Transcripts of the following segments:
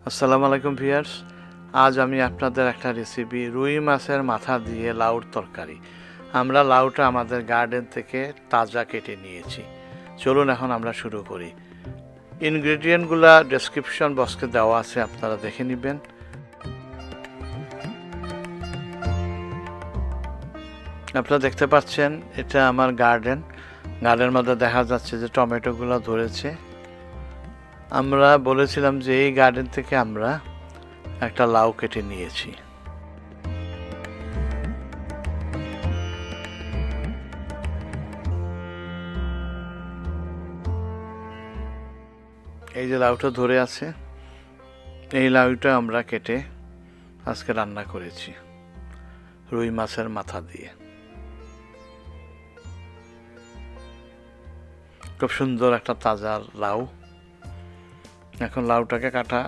আসসালামু আলাইকুম ভিউয়ার্স। আজ আমি আপনাদের একটা রেসিপি রুই মাছের মাথা দিয়ে লাউর তরকারি। আমরা লাউটা আমাদের গার্ডেন থেকে তাজা কেটে নিয়েছি। চলুন এখন আমরা শুরু করি। ইনগ্রেডিয়েন্টগুলো ডেসক্রিপশন বক্সে দেওয়া আছে, আপনারা দেখে নেবেন। আপনারা দেখতে পাচ্ছেন এটা আমার গার্ডেনের মধ্যে দেখা যাচ্ছে যে টমেটোগুলো ধরেছে। আমরা বলেছিলাম যে এই গার্ডেন থেকে আমরা একটা লাউ কেটে নিয়েছি। এই যে লাউটা ধরে আছে, এই লাউটা আমরা কেটে আজকে রান্না করেছি রুই মাছের মাথা দিয়ে। খুব সুন্দর একটা তাজা লাউ। এখন লাউটাকে কাটা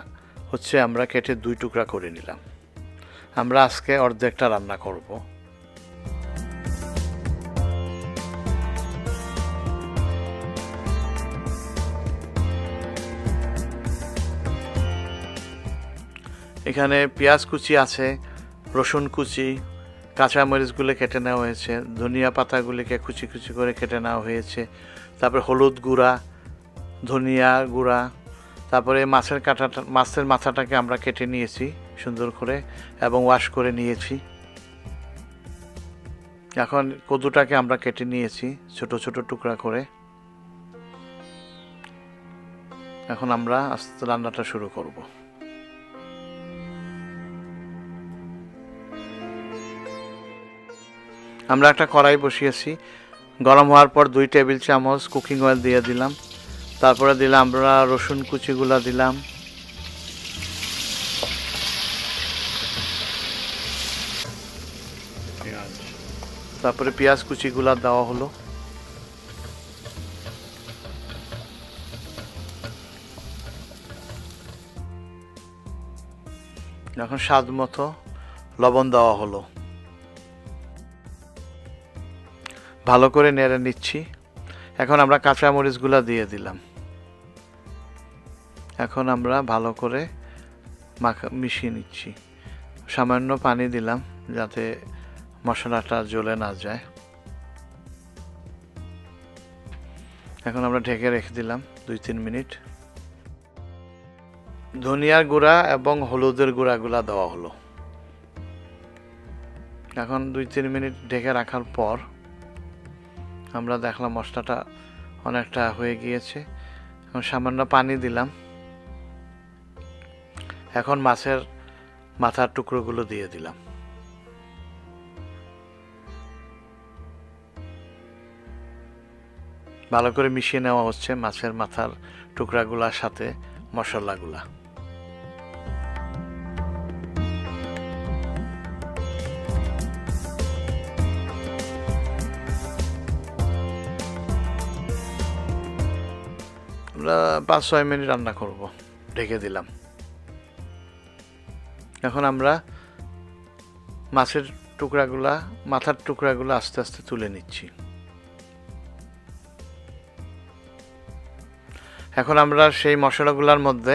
হচ্ছে, আমরা কেটে 2 টুকরা করে নিলাম। আমরা আজকে অর্ধেকটা রান্না করব। এখানে পেঁয়াজ কুচি আছে, রসুন কুচি, কাঁচামরিচগুলো কেটে নেওয়া হয়েছে, ধনিয়া পাতাগুলিকে কুচি কুচি করে কেটে নেওয়া হয়েছে, তারপরে হলুদ গুঁড়া, ধনিয়া গুঁড়া, তারপরে মাছের মাথাটাকে আমরা কেটে নিয়েছি সুন্দর করে এবং ওয়াশ করে নিয়েছি। এখন কদ্দুটাকে আমরা কেটে নিয়েছি ছোট ছোট টুকরা করে। এখন আমরা আস্তে রান্নাটা শুরু করব। আমরা একটা কড়াই বসিয়েছি, গরম হওয়ার পর 2 টেবিল চামচ কুকিং অয়েল দিয়ে দিলাম। তারপরে দিলাম আমরা রসুন কুচিগুলা দিলাম, তারপরে পেঁয়াজ কুচিগুলা দেওয়া হলো। এখন স্বাদ মতো লবণ দেওয়া হলো। ভালো করে নেড়ে নিচ্ছি। এখন আমরা কাঁচা মরিচগুলা দিয়ে দিলাম। এখন আমরা ভালো করে মিশিয়ে নিচ্ছি। সামান্য পানি দিলাম যাতে মশলাটা জ্বলে না যায়। এখন আমরা ঢেকে রেখে দিলাম 2-3 মিনিট। ধনিয়ার গুঁড়া এবং হলুদের গুঁড়াগুলা দেওয়া হলো। এখন 2-3 মিনিট ঢেকে রাখার পর আমরা দেখলাম মশলাটা অনেকটা হয়ে গিয়েছে। এখন সামান্য পানি দিলাম। এখন মাছের মাথার টুকরোগুলো দিয়ে দিলাম। ভালো করে মিশিয়ে নেওয়া হচ্ছে মাছের মাথার টুকরাগুলোর সাথে মশলাগুলা। আমরা 5-6 মিনিট রান্না করব, ঢেকে দিলাম। এখন আমরা মাছের মাথার টুকরাগুলো আস্তে আস্তে তুলে নিচ্ছি। এখন আমরা সেই মশলাগুলোর মধ্যে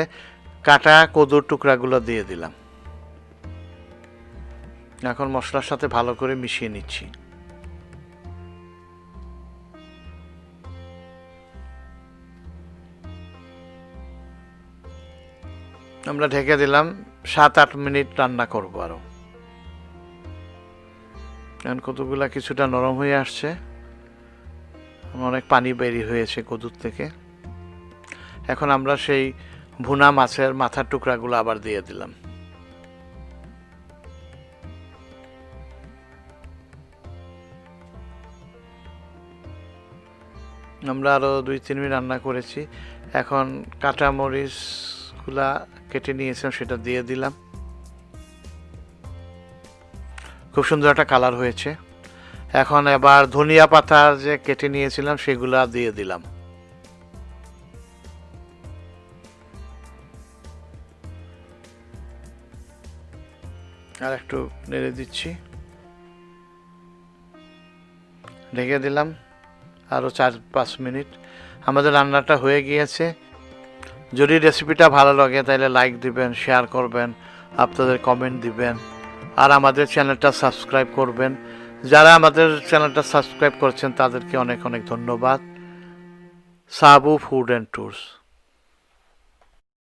কাটা কদ্দুর টুকরাগুলো দিয়ে দিলাম। এখন মশলার সাথে ভালো করে মিশিয়ে নিচ্ছি। আমরা ঢেকে দিলাম, 7-8 মিনিট রান্না করব আরো। এখন কদ্দুগুলা কিছুটা নরম হয়ে আসছে, অনেক পানি বেরিয়ে হয়েছে কদ্দুর থেকে। এখন আমরা সেই ভুনা মাছের মাথার টুকরাগুলো আবার দিয়ে দিলাম। আমরা আরও 2-3 মিনিট রান্না করেছি। এখন কাঁচা মরিচগুলা কেটে নিয়েছিলাম সেটা দিয়ে দিলাম। খুব সুন্দর একটা কালার হয়েছে। এখন এবার ধনিয়া পাতা যে কেটে নিয়েছিলাম সেগুলা দিয়ে দিলাম। আর একটু নেড়ে দিচ্ছি, ঢেকে দিলাম আরও 4-5 মিনিট। আমাদের রান্নাটা হয়ে গিয়েছে। যদি রেসিপিটা ভালো লাগে তাহলে লাইক দিবেন, শেয়ার করবেন, আপনাদের কমেন্ট দিবেন, আর আমাদের চ্যানেলটা সাবস্ক্রাইব করবেন। যারা আমাদের চ্যানেলটা সাবস্ক্রাইব করছেন তাদেরকে অনেক অনেক ধন্যবাদ। সাবু ফুড অ্যান্ড ট্যুরস।